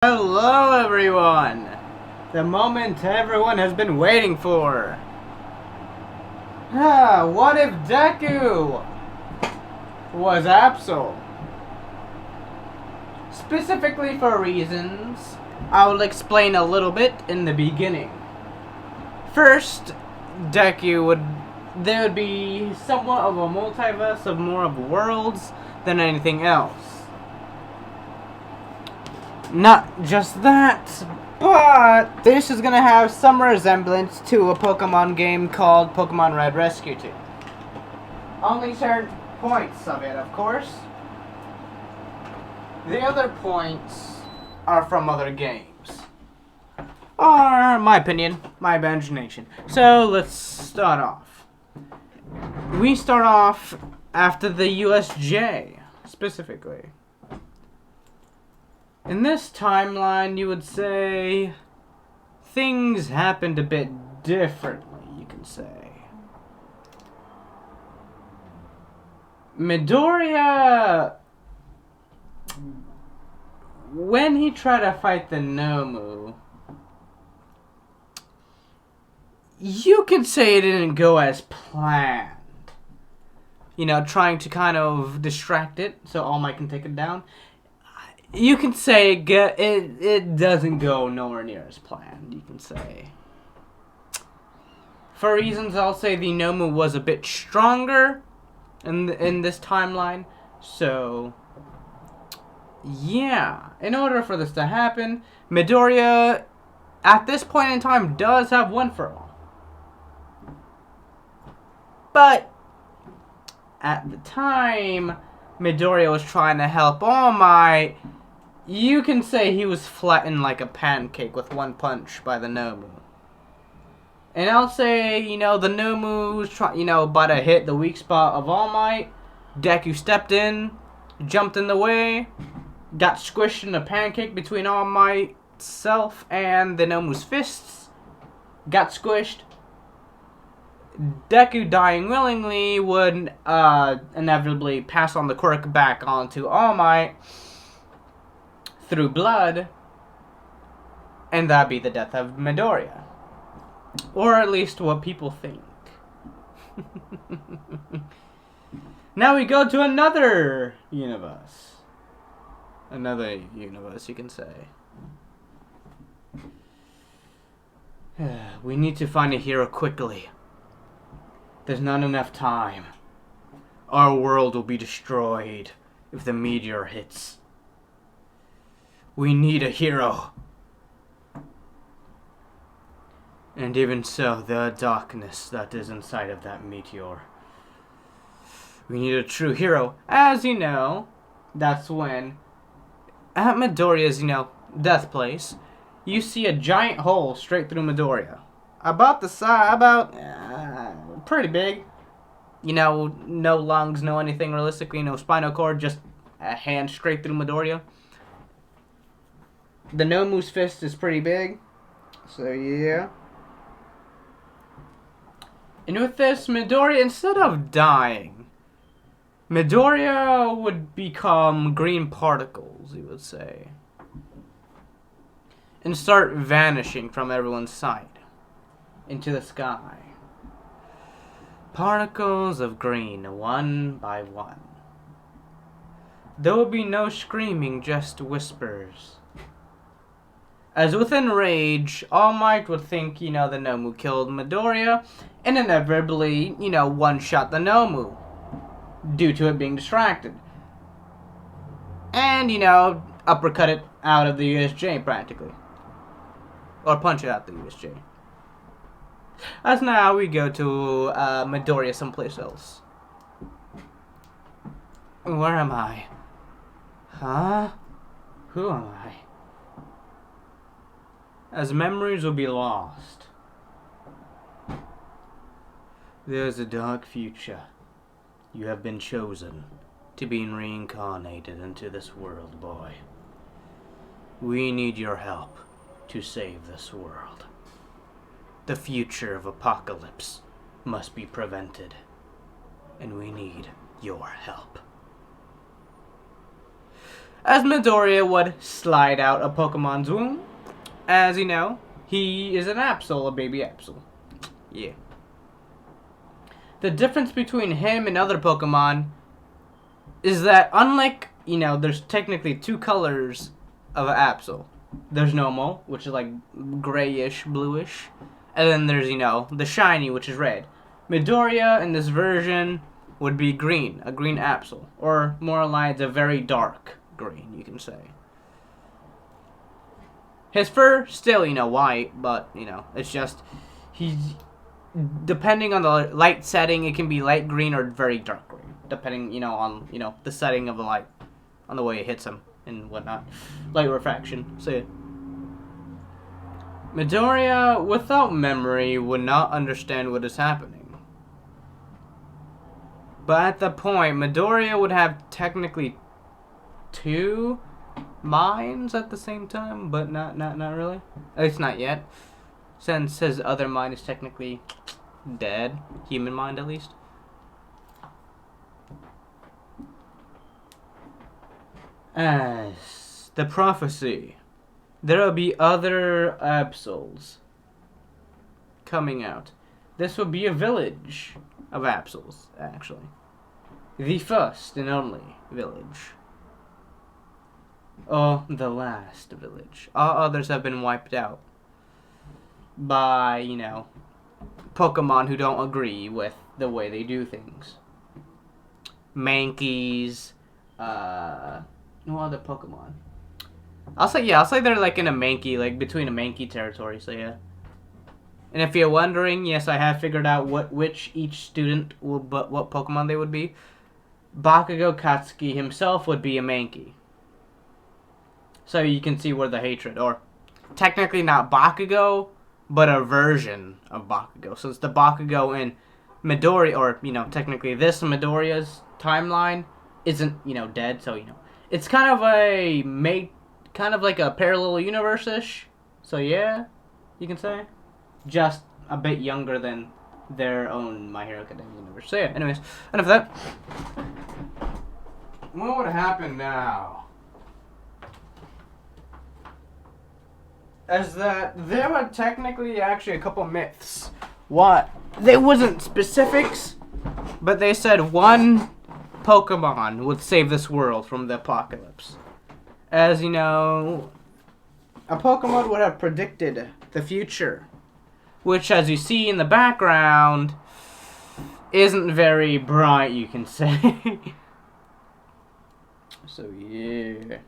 Hello everyone! The moment everyone has been waiting for. What if Deku was absol? Specifically for reasons I will explain a little bit in the beginning. First, there would be somewhat of a multiverse of more of worlds than anything else. Not just that, but this is gonna have some resemblance to a Pokemon game called Pokemon Red Rescue 2. Only certain points of it, of course. The other points are from other games. Or, my opinion, my imagination. So, let's start off. We start off after the USJ, specifically. In this timeline, you would say things happened a bit differently, you can say. Midoriya, when he tried to fight the Nomu, you could say it didn't go as planned. You know, trying to kind of distract it so All Might can take it down. You can say it doesn't go nowhere near as planned, you can say. For reasons, I'll say the Nomu was a bit stronger in this timeline. So, yeah. In order for this to happen, Midoriya, at this point in time, does have one for all. But, at the time Midoriya was trying to help All Might, you can say he was flattened like a pancake with one punch by the Nomu. And I'll say, the Nomu was about to hit the weak spot of All Might. Deku stepped in, jumped in the way, got squished in a pancake between All Might's self and the Nomu's fists, got squished. Deku, dying willingly, would inevitably pass on the quirk back onto All Might through blood, and that'd be the death of Midoriya. Or at least what people think. Now we go to another universe. Another universe, you can say. We need to find a hero quickly. There's not enough time. Our world will be destroyed if the meteor hits. We need a hero. And even so, the darkness that is inside of that meteor. We need a true hero. As you know, that's when, at Midoriya's, death place, you see a giant hole straight through Midoriya. About the size, pretty big. No lungs, no anything realistically, no spinal cord, just a hand straight through Midoriya. The Nomu's fist is pretty big, so yeah. And with this, Midoriya, instead of dying, Midoriya would become green particles, you would say. And start vanishing from everyone's sight into the sky. Particles of green, one by one. There will be no screaming, just whispers. As within rage, All Might would think, the Nomu killed Midoriya, and inevitably, one-shot the Nomu, due to it being distracted. And, uppercut it out of the USJ, practically. Or punch it out the USJ. As now we go to Midoriya someplace else. Where am I? Huh? Who am I? As memories will be lost. There's a dark future. You have been chosen to be reincarnated into this world, boy. We need your help to save this world. The future of apocalypse must be prevented, and we need your help. as Midoriya would slide out of Pokemon's womb. As you know, he is an Absol, a baby Absol. Yeah. The difference between him and other Pokemon is that unlike, there's technically two colors of an Absol. There's normal, which is like grayish, bluish. And then there's, the shiny, which is red. Midoriya in this version would be green, a green Absol. Or more lines, a very dark green, you can say. His fur, still, white, but, it's just, he's, depending on the light setting, it can be light green or very dark green. Depending, on, the setting of the light, on the way it hits him and whatnot. Light refraction, so yeah. Midoriya, without memory, would not understand what is happening. But at the point, Midoriya would have technically two minds at the same time, but not really. At least not yet. Since his other mind is technically dead. Human mind, at least. As the prophecy, there will be other Absols coming out. This will be a village of Absols, actually. The first and only village. Or the last village. All others have been wiped out by, Pokemon who don't agree with the way they do things. Mankeys, no other Pokemon. I'll say they're like in a Mankey, like between a Mankey territory, so yeah. And if you're wondering, yes, I have figured out which each student what Pokemon they would be. Bakugo Katsuki himself would be a Mankey. So you can see where the hatred, or technically not Bakugo, but a version of Bakugo. So it's the Bakugo in Midoriya, or, technically this Midoriya's timeline isn't, dead, so, it's kind of like a parallel universe-ish. So yeah, you can say. Just a bit younger than their own My Hero Academia universe. So yeah, anyways, enough of that. What would happen now? As that there were technically actually a couple myths. What? There wasn't specifics, but they said one Pokemon would save this world from the apocalypse. As you know, a Pokemon would have predicted the future, which, as you see in the background, isn't very bright, you can say. So yeah.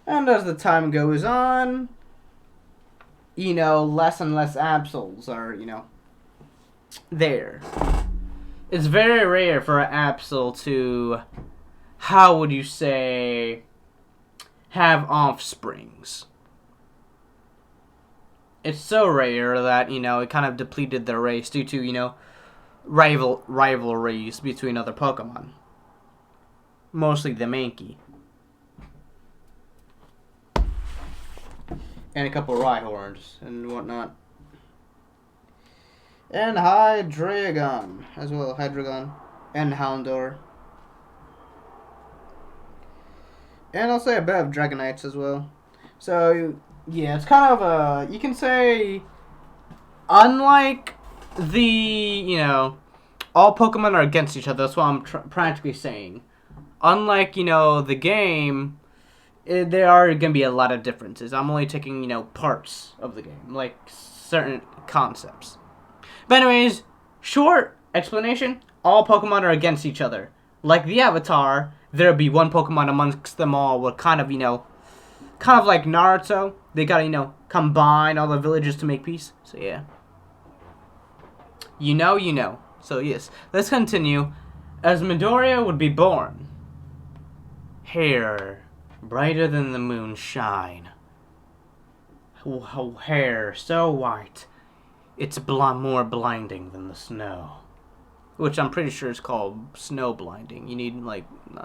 And as the time goes on, less and less Absols are, there. It's very rare for an Absol to, how would you say, have offsprings. It's so rare that, it kind of depleted their race due to, rivalries between other Pokemon. Mostly the Mankey. And a couple of Rhyhorns and whatnot. And Hydreigon as well. Hydreigon. And Houndour. And I'll say a bit of Dragonites as well. So, yeah, it's kind of a... You can say... Unlike the, all Pokemon are against each other. That's what I'm practically saying. Unlike, the game... there are going to be a lot of differences. I'm only taking, parts of the game. Like, certain concepts. But anyways, short explanation. All Pokemon are against each other. Like the Avatar, there'll be one Pokemon amongst them all with kind of like Naruto. They gotta, combine all the villages to make peace. So, yeah. You know. So, yes. Let's continue. As Midoriya would be born. Hair brighter than the moonshine. Hair so white, it's more blinding than the snow. Which I'm pretty sure is called snow blinding. You need,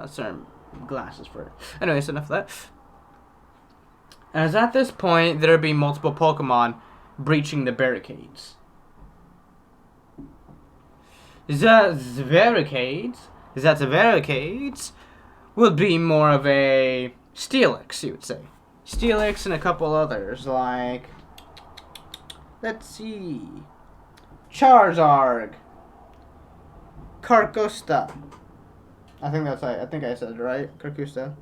certain glasses for it. Anyways, enough of that. As at this point, there'll be multiple Pokemon breaching the barricades. The barricades Zetavaricades would be more of a Steelix, you would say. Steelix and a couple others, like... Let's see... Charizard. Carcosta. I think I said it right. Carcosta.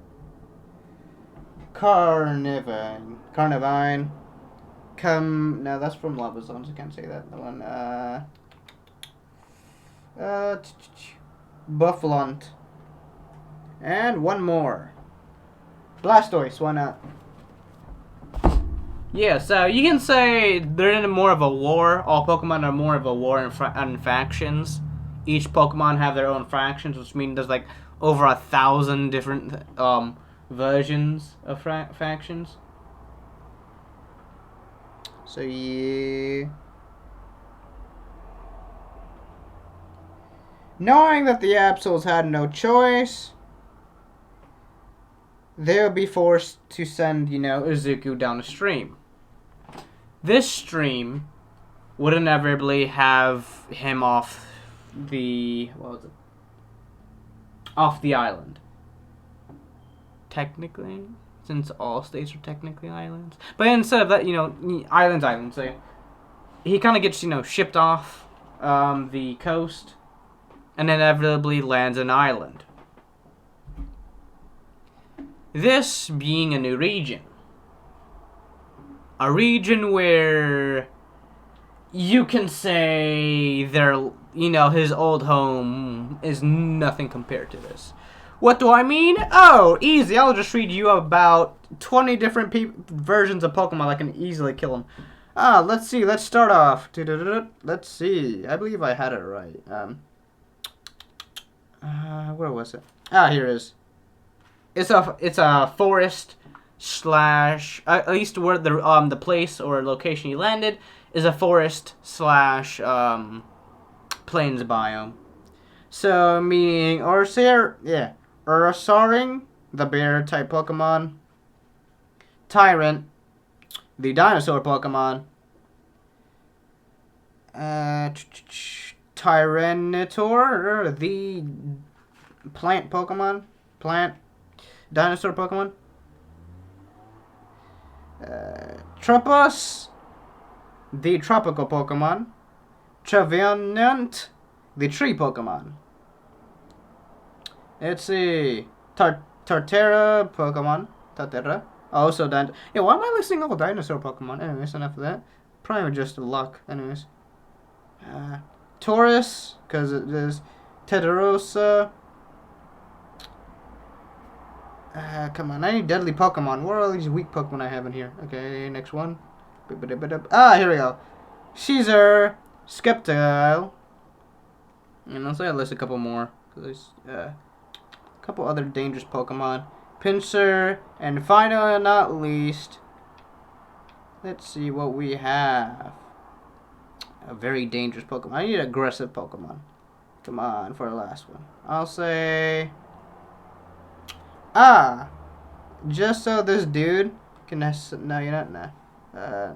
Carnivine. No, that's from Lava Zones. I can't say that. The one. Buffalont. And one more. Blastoise. Why not? Yeah, so you can say they're in more of a war. All Pokemon are more of a war in factions. Each Pokemon have their own factions, which means there's like over 1,000 different versions of factions. So yeah. Knowing that the Absols had no choice, they'll be forced to send, Izuku down a stream. This stream would inevitably have him off the island. Technically, since all states are technically islands. But instead of that, islands, he kind of gets, shipped off the coast and inevitably lands an island. This being a new region. A region where you can say his old home is nothing compared to this. What do I mean? Oh, easy. I'll just read you about 20 different versions of Pokemon that can easily kill them. Let's see. Let's start off. Let's see. I believe I had it right. Where was it? Here it is. It's a forest / at least where the place or location you landed is a forest / plains biome. So meaning Ursaring, the bear type Pokemon. Tyrant, the dinosaur Pokemon. Tyranitar, the plant Pokemon. Dinosaur Pokemon. Tropos, the tropical Pokemon. Trevenant, the tree Pokemon. Let's see. Torterra Pokemon. Torterra. Also, why am I listing all dinosaur Pokemon? Anyways, enough of that. Probably just luck. Anyways. Taurus, because it is Tedderosa. Come on, I need deadly Pokemon. What are all these weak Pokemon I have in here? Okay, next one. Here we go. Caesar, Sceptile. And let's say I list a couple more. There's a couple other dangerous Pokemon. Pinsir, and finally and not least, let's see what we have. A very dangerous Pokemon. I need an aggressive Pokemon. Come on, for the last one. I'll say... just so this dude can... No, you're not. Nah.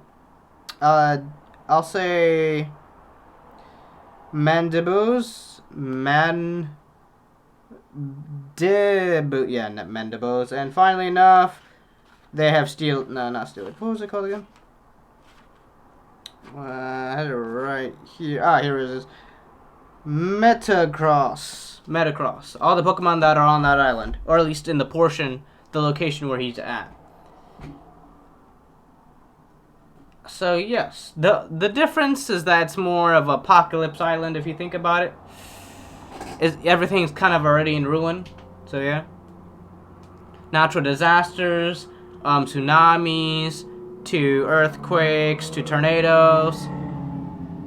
I'll say... Mandibles. Yeah, Mandibles. And finally enough, they have Steel... No, not Steel. What was it called again? I had it right here. Here it is. Metagross. All the Pokemon that are on that island. Or at least in the location where he's at. So, yes. The difference is that it's more of Apocalypse Island, if you think about it. Everything's kind of already in ruin. So, yeah. Natural disasters. Tsunamis. To earthquakes, to tornadoes,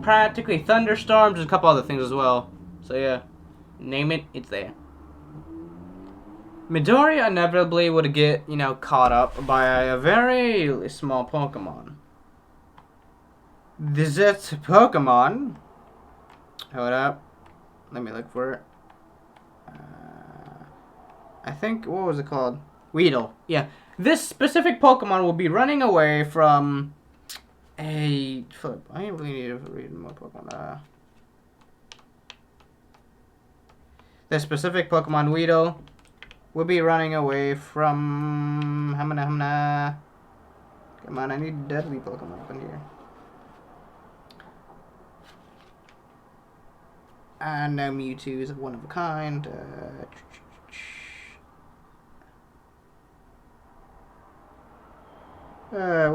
practically thunderstorms, and a couple other things as well. So yeah, name it, it's there. Midoriya inevitably would get, caught up by a very small Pokemon. This Pokemon. Hold up. Let me look for it. I think, what was it called? Weedle. Yeah. This specific Pokemon will be running away from a... I really need to read more Pokemon. this specific Pokemon Weedle will be running away from Hamana. Come on, I need deadly Pokemon up in here. And no Mewtwo's one of a kind. Yeah,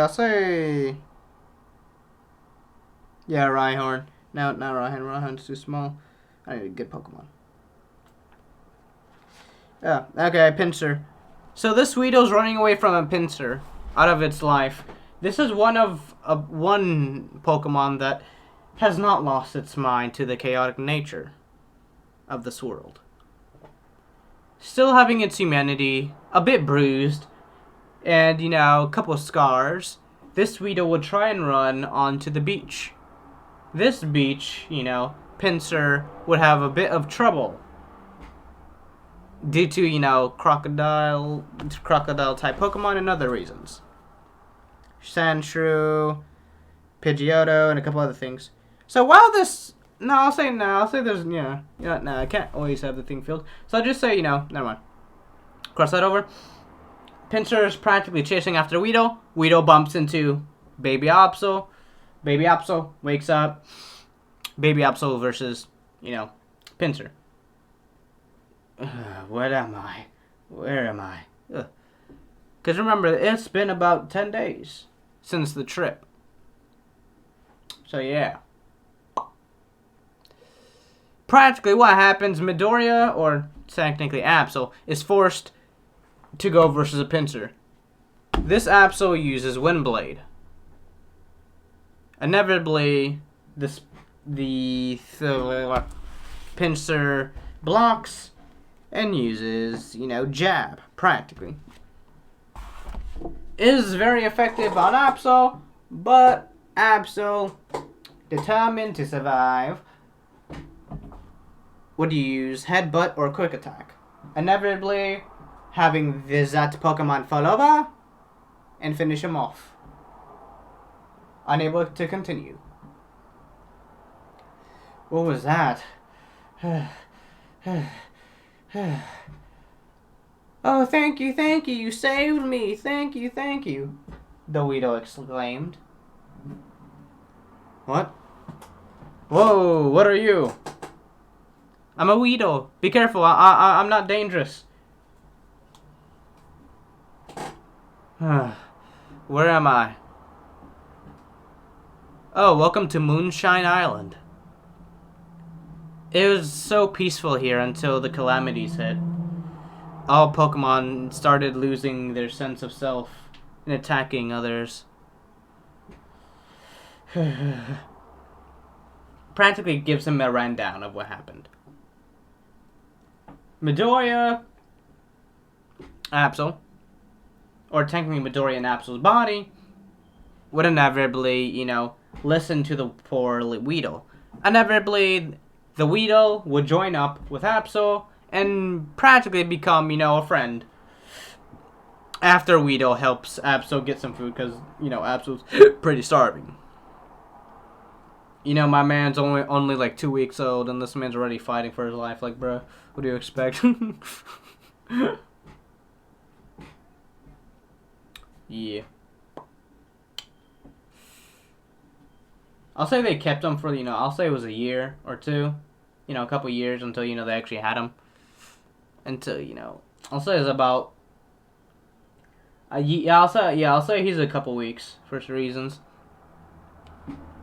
I'll say. Yeah, Rhyhorn. No, not Rhyhorn. Rhyhorn's too small. I need a good Pokemon. Yeah, okay, Pinsir. So this Weedle's running away from a Pinsir out of its life. This is one Pokemon that has not lost its mind to the chaotic nature of this world. Still having its humanity, a bit bruised, and, you know, a couple of scars, this Weedle would try and run onto the beach. This beach, you know, Pinsir would have a bit of trouble due to, you know, crocodile type Pokemon and other reasons. Sandshrew, Pidgeotto, and a couple other things. So while this, I'll say there's, I can't always have the thing filled. So I'll just say, never mind. Cross that over. Pinsir is practically chasing after Weedle. Weedle bumps into Baby Absol. Baby Absol wakes up. Baby Absol versus, Pinsir. What am I? Where am I? Because remember, it's been about 10 days since the trip. So yeah. Practically what happens, Midoriya, or technically Absol, is forced to go versus a Pinsir. This Absol uses Windblade. Inevitably, the Pinsir blocks and uses, Jab, practically. It is very effective on Absol, but Absol, determined to survive, would use Headbutt or Quick Attack. Inevitably, having that Pokemon fall over and finish him off. Unable to continue. What was that? Oh, thank you, you saved me, thank you, the Weedle exclaimed. What? Whoa, what are you? I'm a Weedle. Be careful, I'm not dangerous. Where am I? Oh, welcome to Moonshine Island. It was so peaceful here until the calamities hit. All Pokemon started losing their sense of self and attacking others. Practically gives him a rundown of what happened. Midoriya, Absol, or technically Midoriya and Absol's body, would inevitably, listen to the poor Weedle. Inevitably, the Weedle would join up with Absol and practically become, a friend. After Weedle helps Absol get some food, because, Absol's pretty starving. My man's only like 2 weeks old, and this man's already fighting for his life. Like, bruh, what do you expect? Yeah. I'll say they kept him for, I'll say it was a year or two. A couple years until, they actually had him. Until, I'll say it's about I'll say he's a couple weeks for reasons.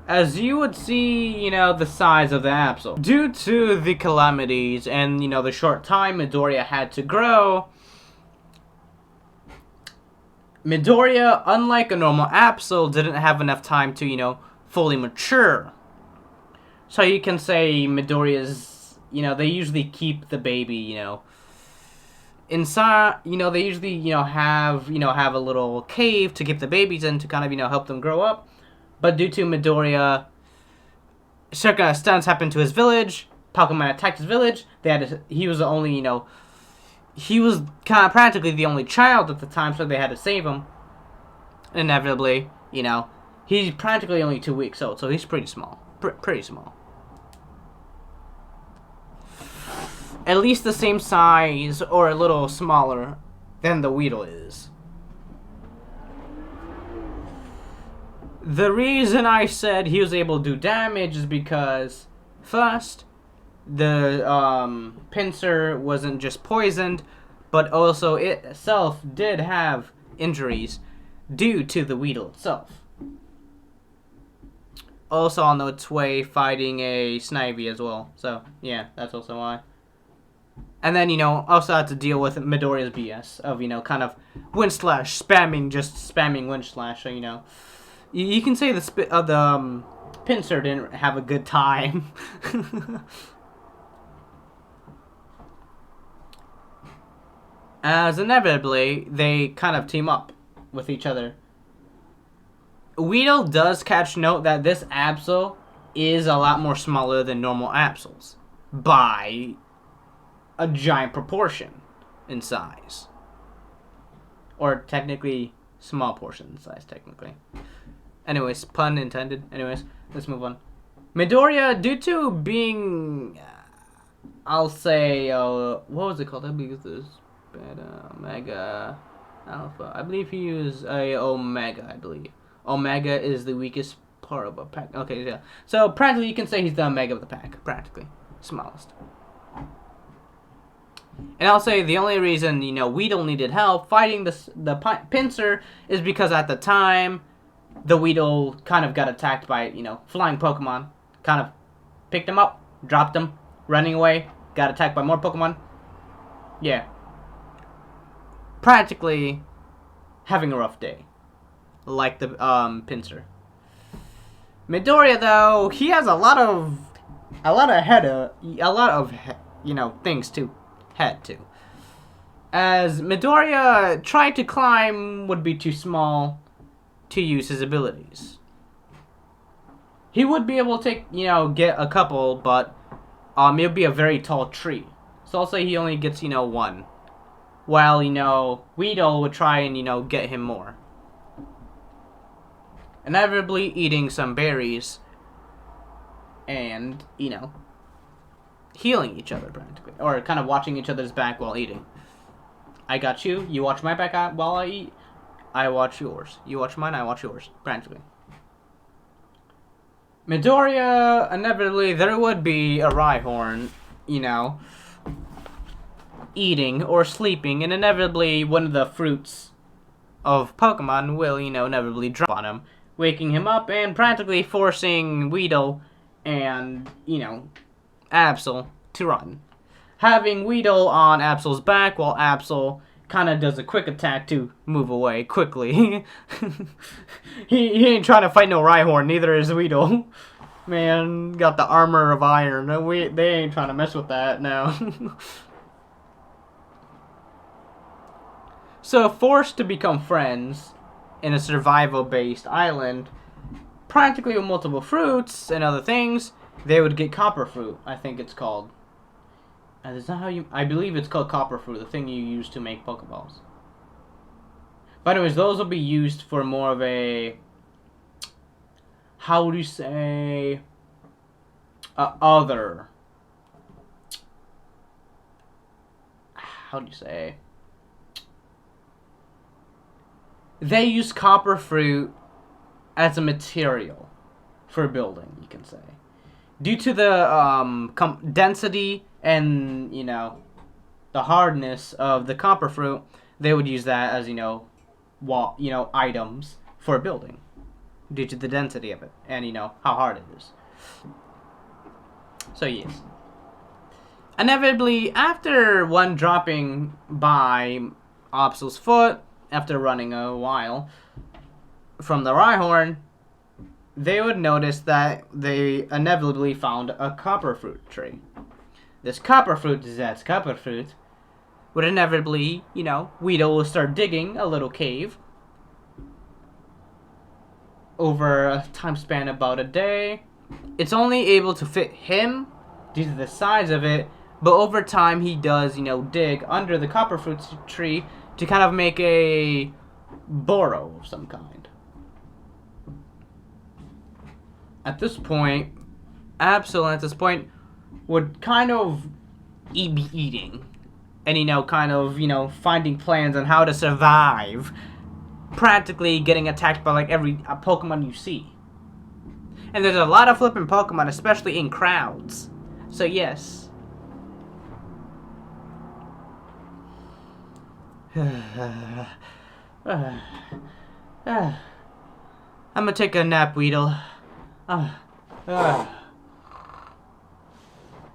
As you would see, the size of the Absol. Due to the calamities and, the short time Midoriya had to grow, Midoriya, unlike a normal Absol, didn't have enough time to, fully mature. So you can say Midoriya's, they usually keep the baby, inside, they usually, have a little cave to keep the babies in to kind of, help them grow up. But due to Midoriya, certain stunts happened to his village. Pokemon attacked his village. He was the only, he was kind of practically the only child at the time, so they had to save him. Inevitably, he's practically only 2 weeks old, so he's pretty small. Pretty small. at least the same size or a little smaller than the Weedle is. The reason I said he was able to do damage is because, first, the pincer wasn't just poisoned, but also it itself did have injuries due to the Weedle itself. Also on its way fighting a Snivy as well. So, yeah, that's also why. And then, also had to deal with Midoriya's BS of, kind of Wind Slash, just spamming Wind Slash. So, you can say the pincer didn't have a good time. As inevitably, they kind of team up with each other. Weedle does catch note that this absol is a lot more smaller than normal absols by a giant proportion in size. Or technically, small portion in size, technically. Anyways, pun intended. Anyways, let's move on. Midoriya, due to being, I'll say, what was it called? I believe it's this Beta, Omega, Alpha. I believe he used a Omega, I believe. Omega is the weakest part of a pack. Okay, yeah. So, practically, you can say he's the Omega of the pack. Practically. Smallest. And I'll say the only reason, Weedle needed help fighting the pincer is because at the time, the Weedle kind of got attacked by, flying Pokemon. Kind of picked him up, dropped him, running away, got attacked by more Pokemon. Yeah. Practically having a rough day. Like the pincer. Midoriya, though, he has a lot of things to head to. As Midoriya tried to climb would be too small to use his abilities. He would be able to take, get a couple, but it would be a very tall tree. So I'll say he only gets, one. While, Weedle would try and, get him more. Inevitably eating some berries and, healing each other practically. Or kind of watching each other's back while eating. I got you, you watch my back while I eat. I watch yours. You watch mine, I watch yours. Practically. Midoriya, inevitably, there would be a Rhyhorn, eating or sleeping, and inevitably one of the fruits of Pokemon will, inevitably drop on him, waking him up and practically forcing Weedle and, Absol to run. Having Weedle on Absol's back while Absol kind of does a quick attack to move away quickly. he ain't trying to fight no Rhyhorn, neither is Weedle. Man, got the armor of iron. They ain't trying to mess with that now. So, forced to become friends in a survival-based island, practically with multiple fruits and other things, they would get copper fruit, I think it's called. And is that how I believe it's called copper fruit, the thing you use to make Pokeballs. But anyways, those will be used for more of a, how would you say, how do you say? They use copper fruit as a material for building, you can say. Due to the density and, the hardness of the copper fruit, they would use that as, items for building. Due to the density of it and, how hard it is. So, yes. Inevitably, after one dropping by Absol's foot, after running a while from the Rhyhorn, they would notice that they inevitably found a copper fruit tree. This copper fruit, that's copper fruit, would inevitably, Weedle will start digging a little cave over a time span about a day. It's only able to fit him due to the size of it, but over time he does, dig under the copper fruit tree to kind of make a burrow of some kind. At this point, Absol would kind of be eating. And, you know, kind of, you know, finding plans on how to survive. Practically getting attacked by, like, every Pokemon you see. And there's a lot of flipping Pokemon, especially in crowds. So, yes. I'm gonna take a nap, Weedle.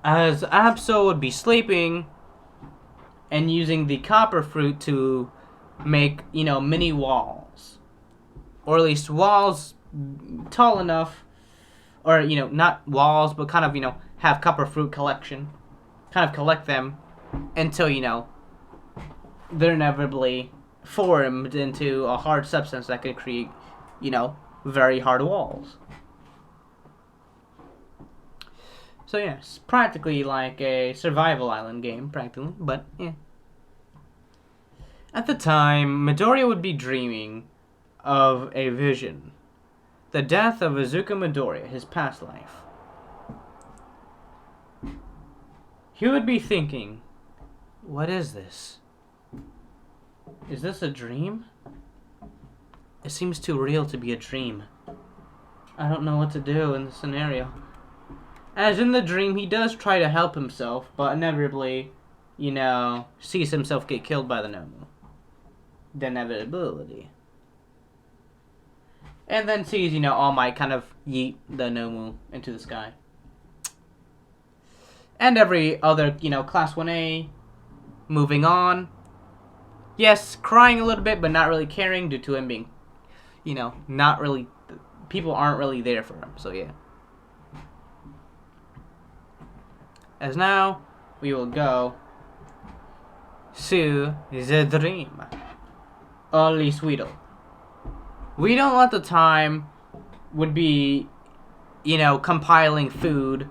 As Absol would be sleeping and using the copper fruit to make, you know, mini walls. Or at least walls tall enough, or, you know, not walls, but kind of, you know, have copper fruit collection. Kind of collect them until, you know, they're inevitably formed into a hard substance that could create, you know, very hard walls. So yes, practically like a survival island game, practically, but yeah. At the time, Midoriya would be dreaming of a vision. The death of Izuku Midoriya, his past life. He would be thinking, what is this? Is this a dream? It seems too real to be a dream. I don't know what to do in this scenario. As in the dream, he does try to help himself, but inevitably, you know, sees himself get killed by the Nomu. The inevitability. And then sees, you know, All Might kind of yeet the Nomu into the sky. And every other, you know, Class 1A, moving on. Yes, crying a little bit, but not really caring due to him being, you know, not really, people aren't really there for him, so yeah. As now, we will go to the dream. Or at least Weedle. Weedle at the time would be, you know, compiling food,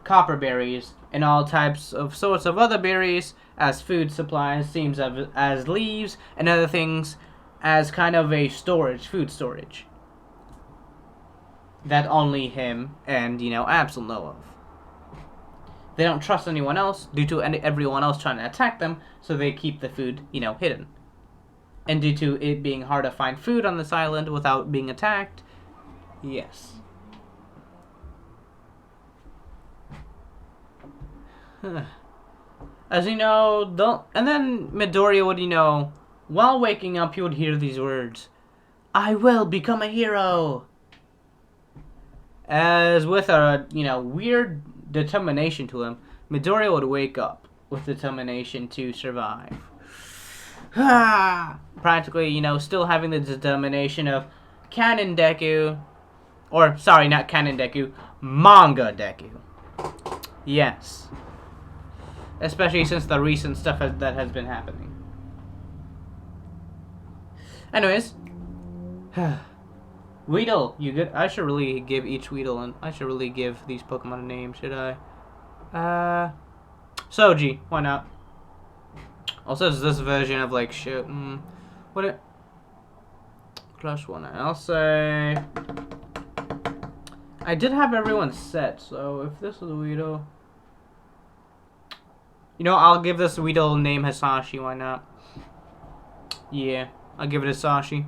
copper berries, and all types of sorts of other berries as food supplies, seems as leaves, and other things as kind of a storage, food storage. That only him and, you know, Absol know of. They don't trust anyone else due to everyone else trying to attack them, so they keep the food, you know, hidden. And due to it being hard to find food on this island without being attacked, yes. As you know, and then Midoriya would, you know, while waking up, he would hear these words, I will become a hero. As with a, you know, weird determination to him, Midoriya would wake up with determination to survive. Practically, you know, still having the determination of Canon Deku, or, sorry, not Canon Deku, Manga Deku. Yes. Especially since the recent stuff that has been happening. Anyways. Weedle, you good? I should really give each Weedle, and I should really give these Pokemon a name, should I? Soji, why not? Also, it's this version of like shit. What it? Plus one. I'll say. I did have everyone set, so if this is a Weedle, you know, I'll give this Weedle name Hisashi. Why not? Yeah, I'll give it Hisashi.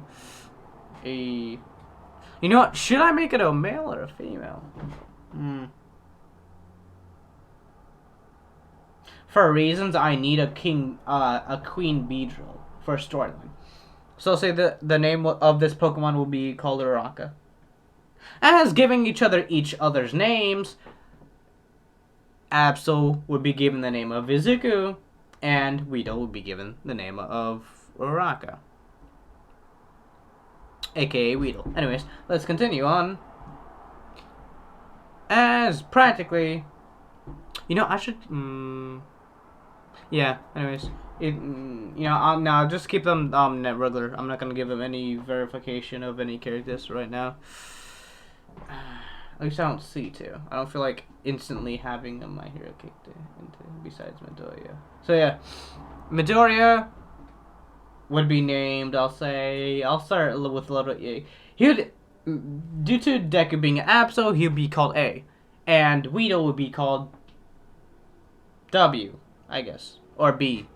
You know what? Should I make it a male or a female? For reasons, I need a queen Beedrill for a storyline. So say the name of this Pokemon will be called Uraraka. As giving each other's names, Absol would be given the name of Izuku, and Weedle would be given the name of Uraraka. AKA Weedle. Anyways, let's continue on. As practically, you know, I should. Yeah. Anyways, you know, I'll just keep them regular. I'm not gonna give them any verification of any characters right now. At least I don't see to. I don't feel like instantly having a My Hero kicked into besides Midoriya. So yeah, Midoriya would be named, I'll start with letter A. He would, due to Deku being an Absol, he would be called A. And Weedle would be called W. I guess. Or B.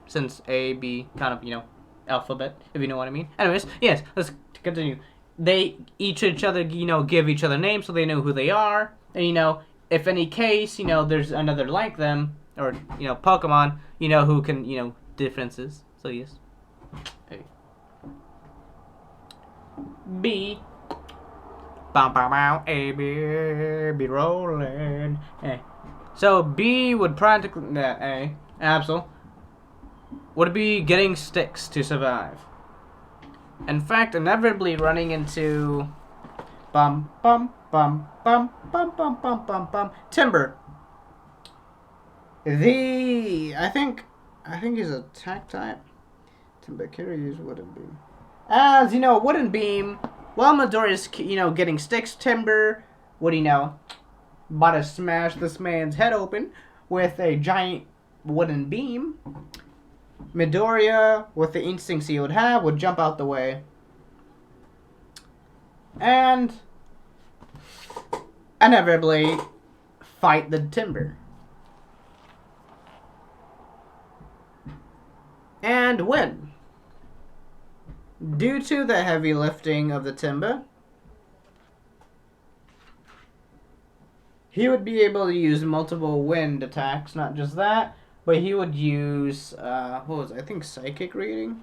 Since A, B, kind of, alphabet, if you know what I mean. Anyways, yes, let's continue. They each other, give each other names so they know who they are. And, if any case, there's another like them, or, Pokemon, who can, differences. So, yes. A. B. Bam, bam, bam. A, B, be rolling. A. So, B would practically, A, absol, would be getting sticks to survive. In fact, inevitably running into bum bum bum bum bum bum bum bum bum Timburr. I think he's a attack type. Timburr carry use wooden beam. As you know, wooden beam. While Midoriya's getting sticks, Timburr would about to smash this man's head open with a giant wooden beam. Midoriya, with the instincts he would have, would jump out the way. And inevitably fight the Timburr. And win. Due to the heavy lifting of the Timburr, he would be able to use multiple wind attacks, not just that, but he would use, what was it? I think Psychic Reading?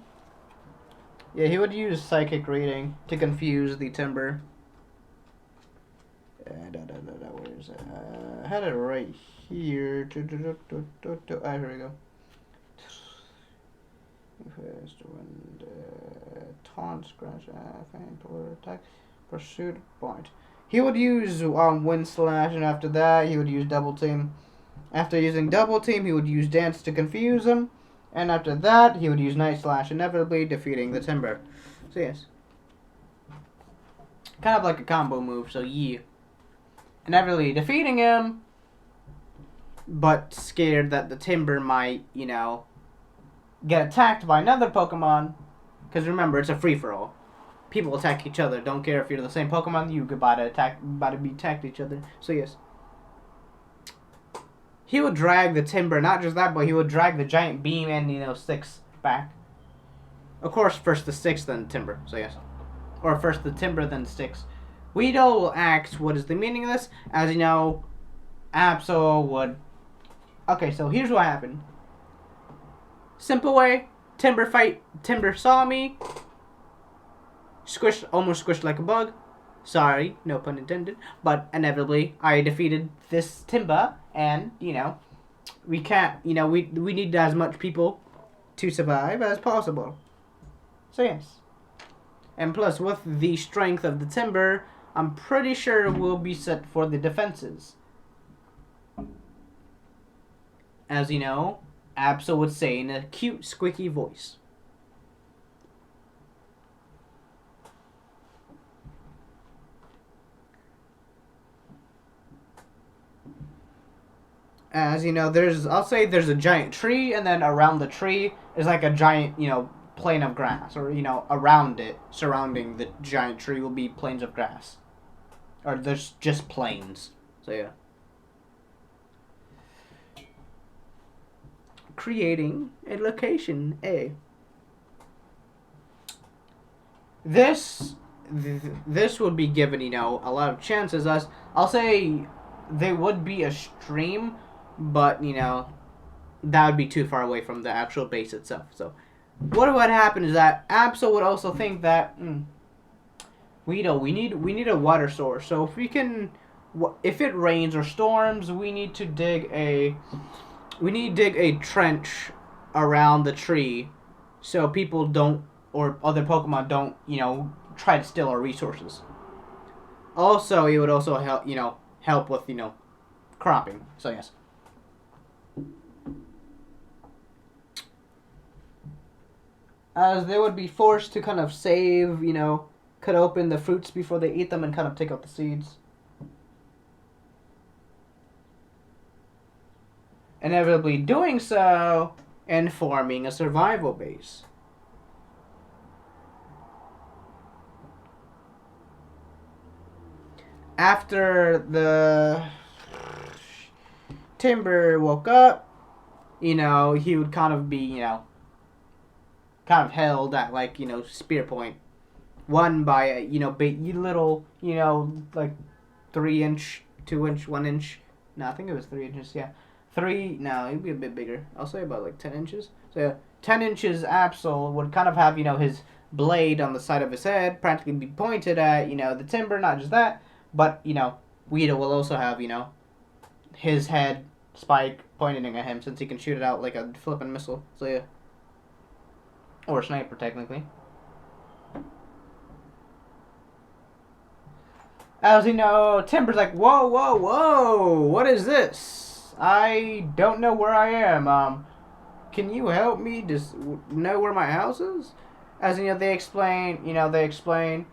Yeah, he would use Psychic Reading to confuse the Timburr. Where is it? I had it right here. Ah, here we go. First wind, taunt, scratch, faint, polar attack, pursuit, point. He would use wind slash, and after that he would use double team. After using double team, he would use dance to confuse him, and after that he would use night slash, inevitably defeating the Timburr. So yes, kind of like a combo move. So yeah, inevitably defeating him, but scared that the Timburr might get attacked by another Pokemon, because remember, it's a free-for-all. People attack each other. Don't care if you're the same Pokemon, you about to be attacked each other. So yes, he would drag the Timburr. Not just that, but he would drag the giant beam and sticks back. Of course, first the sticks, then Timburr. So yes, or first the Timburr, then the sticks. Weedle will ask what is the meaning of this. As you know, Absol would. Okay, so here's what happened. Simple way, Timburr saw me, almost squished like a bug. Sorry, no pun intended. But inevitably, I defeated this Timburr, and we can't, we need as much people to survive as possible. So yes, and plus with the strength of the Timburr, I'm pretty sure we'll be set for the defenses. As you know, Absol would say in a cute, squeaky voice. As you know, there's a giant tree, and then around the tree is like a giant, plane of grass, or around it, surrounding the giant tree will be plains of grass, or there's just plains. So yeah. Creating a location A. This would be given a lot of chances. As I'll say, they would be a stream, but that would be too far away from the actual base itself. So what would happen is that Absol would also think that Weedle, we need a water source. So if it rains or storms, we need to dig a trench around the tree, so people don't, or other Pokemon don't, try to steal our resources. Also, it would also help with, cropping. So yes. As they would be forced to kind of save, cut open the fruits before they eat them and kind of take out the seeds. Inevitably doing so and forming a survival base. After the Timburr woke up, you know, he would kind of be, kind of held at, like, spear point. One by a, big little, like 3 inch, 2 inch, 1 inch. No, I think it was 3 inches. Yeah, three. No, it'd be a bit bigger. I'll say about like 10 inches. So yeah, 10 inches. Absol would kind of have his blade on the side of his head, practically be pointed at the Timburr. Not just that, but Weedle will also have his head spike pointing at him since he can shoot it out like a flippin' missile. So yeah, or a sniper technically. As Timburr's like, whoa, whoa, whoa, what is this? I don't know where I am. Can you help me just know where my house is? As they explain, as they explain,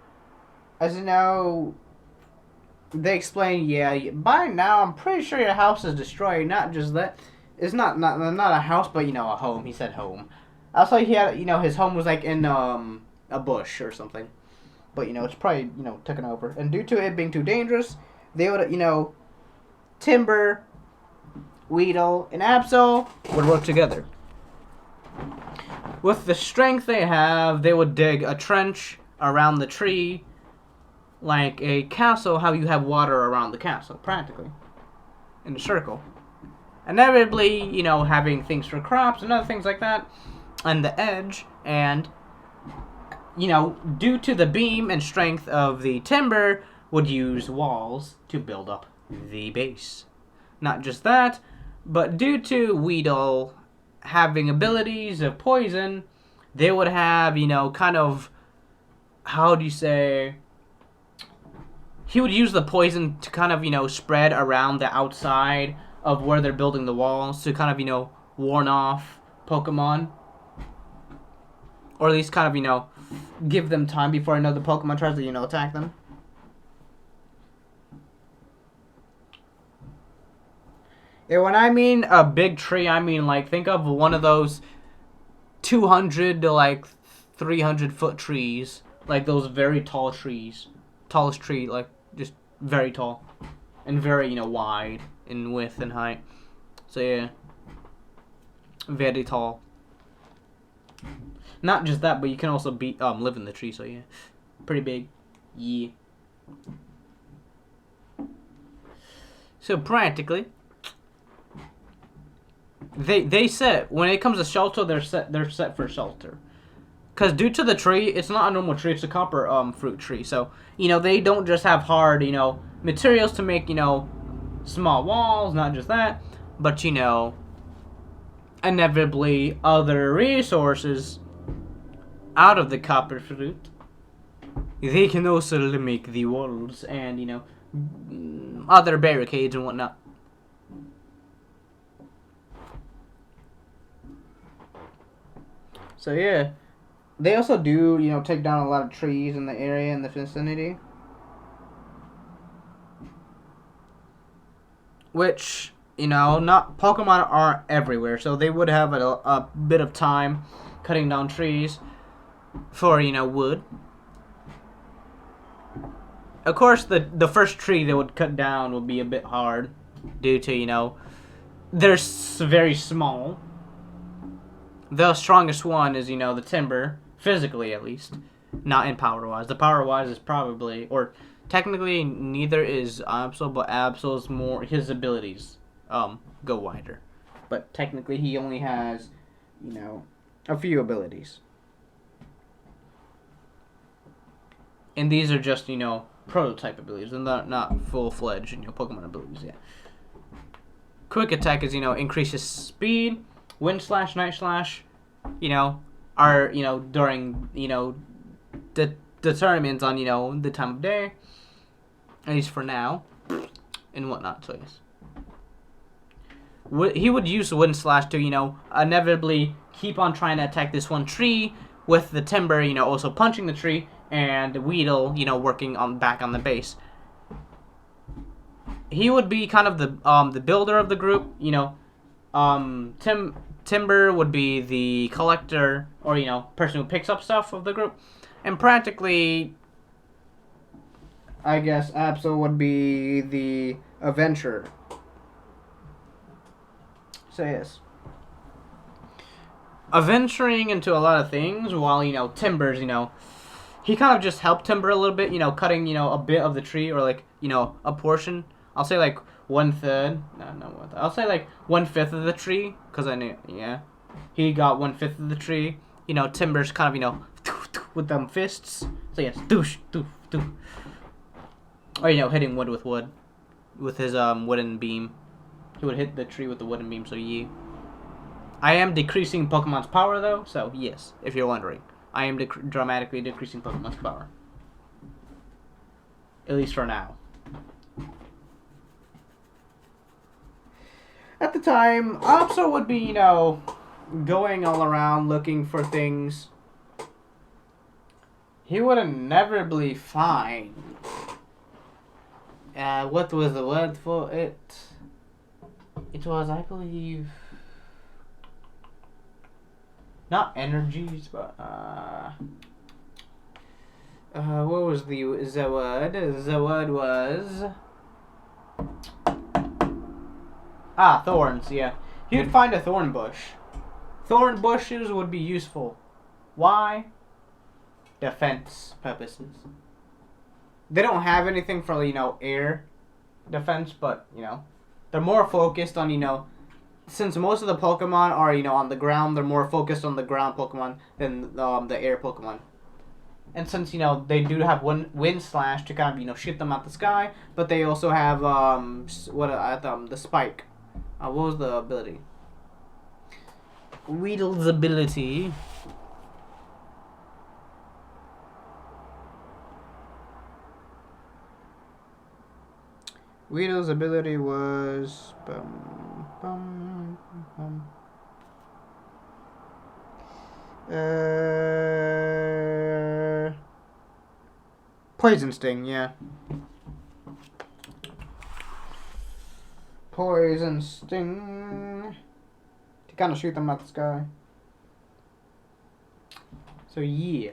yeah, by now I'm pretty sure your house is destroyed. Not just that, it's not a house, but a home. He said home. I was like, he had, his home was like in a bush or something. But, it's probably, taken over. And due to it being too dangerous, they would, Timburr, Weedle, and absol would work together. With the strength they have, they would dig a trench around the tree, like a castle, how you have water around the castle, practically. In a circle. Inevitably, having things for crops and other things like that, on the edge, and due to the beam and strength of the Timburr, would use walls to build up the base. Not just that, but due to Weedle having abilities of poison, they would have, kind of, how do you say, he would use the poison to kind of, spread around the outside of where they're building the walls to kind of, warn off Pokemon. Or at least kind of, give them time before another Pokemon tries to, attack them. And when I mean a big tree, I mean, like, think of one of those 200 to, like, 300-foot trees. Like, those very tall trees. Tallest tree, like, just very tall. And very, wide in width and height. So, yeah. Very tall. Not just that, but you can also live in the tree, so yeah. Pretty big. Yeah. So practically, they set, when it comes to shelter, they're set for shelter. Because due to the tree, it's not a normal tree, it's a copper fruit tree. So, they don't just have hard, materials to make, small walls, not just that. But, inevitably other resources out of the copper fruit. They can also make the walls and, other barricades and whatnot. So, yeah. They also do, take down a lot of trees in the area, in the vicinity. Which, not Pokemon aren't everywhere, so they would have a bit of time cutting down trees for, wood. Of course, the first tree they would cut down would be a bit hard due to, they're very small. The strongest one is, the Timburr, physically at least, not in power-wise. The power-wise is probably, or technically neither is Absol, but Absol's more, his abilities go wider. But technically he only has, a few abilities. And these are just, prototype abilities, and not full-fledged, Pokemon abilities yet. Quick attack is, increases speed. Wind slash, night slash, are, during, determined on, the time of day. At least for now. And whatnot, so yes. He would use Wind Slash to, inevitably keep on trying to attack this one tree, with the Timburr, also punching the tree, and Weedle, working back on the base. He would be kind of the builder of the group, Timburr would be the collector, or, person who picks up stuff of the group. And practically, I guess Absol would be the adventurer. So, yes. venturing into a lot of things while, you know, Timburr's, you know, he kind of just helped Timburr a little bit, you know, cutting, you know, a bit of the tree or like, you know, a portion. I'll say like 1/3. No. I'll say like 1/5 of the tree because I knew, yeah. He got 1/5 of the tree. You know, Timburr's kind of, you know, with them fists. So yes, doosh, doosh, doosh. Or, you know, hitting wood with wood. With his wooden beam. He would hit the tree with the wooden beam, so yeah. I am decreasing Pokemon's power though, so yes, if you're wondering. I am dramatically decreasing Pokemon's power. At least for now. At the time, absol would be, you know, going all around looking for things. He would inevitably find. What was the word for it? It was, I believe, not energies, but what was the word? The word was thorns. Yeah, he would find a thorn bush. Thorn bushes would be useful. Why? Defense purposes. They don't have anything for, you know, air defense, but, you know, they're more focused on, you know, since most of the Pokemon are, you know, on the ground, they're more focused on the ground Pokemon than the air Pokemon. And since, you know, they do have wind slash to kind of, you know, shoot them out the sky, but they also have the spike. What was the ability? Weedle's ability. Weedle's ability was Poison Sting, yeah. Poison Sting to kind of shoot them out the sky. So yeah.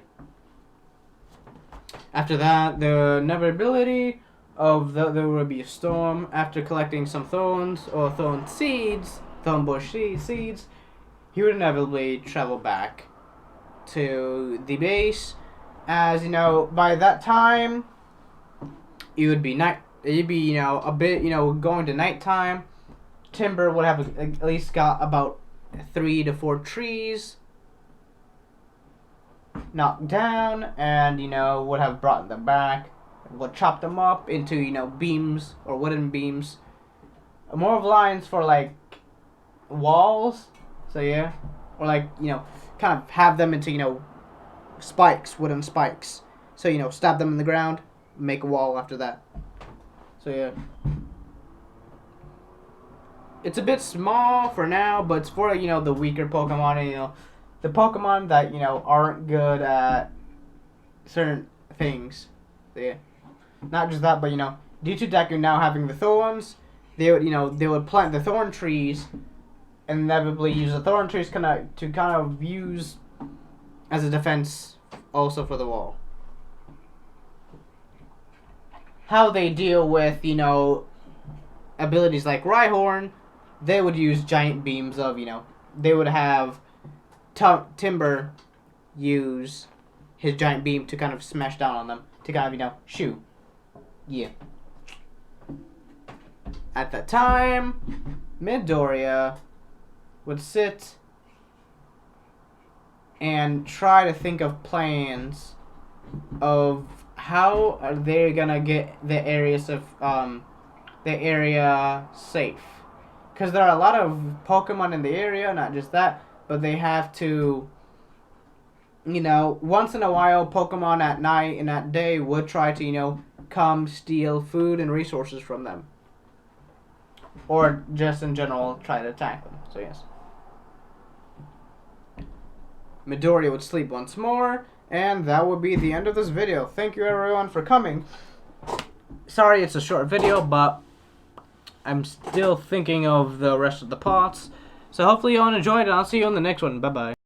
After that, the never ability of there will be a storm. After collecting some thorns or thorn seeds, thorn bush seeds, he would inevitably travel back to the base. As you know, by that time, it would be night. It'd be, you know, a bit, you know, going to nighttime. Timburr would have at least got about 3 to 4 trees knocked down, and, you know, would have brought them back. Would chop them up into, you know, beams or wooden beams. More of lines for like walls. So yeah, or like, you know, kind of have them into, you know, spikes, wooden spikes. So, you know, stab them in the ground, make a wall after that. So yeah, it's a bit small for now, but it's for, you know, the weaker Pokemon, and, you know, the Pokemon that, you know, aren't good at certain things. So yeah. Not just that, but, you know, due to Deku now having the thorns, they would, you know, they would plant the thorn trees and inevitably use the thorn trees to kind of use as a defense also for the wall. How they deal with, you know, abilities like Rhyhorn, they would use giant beams of, you know, they would have Timburr use his giant beam to kind of smash down on them, to kind of, you know, shoot. Yeah. At that time, Midoriya would sit and try to think of plans of how are they gonna get the area safe. Because there are a lot of Pokemon in the area, not just that, but they have to, you know, once in a while, Pokemon at night and at day would try to, you know, come steal food and resources from them. Or just in general, try to attack them. So yes. Midoriya would sleep once more, and that would be the end of this video. Thank you everyone for coming. Sorry it's a short video, but I'm still thinking of the rest of the parts. So hopefully you all enjoyed, and I'll see you on the next one. Bye-bye.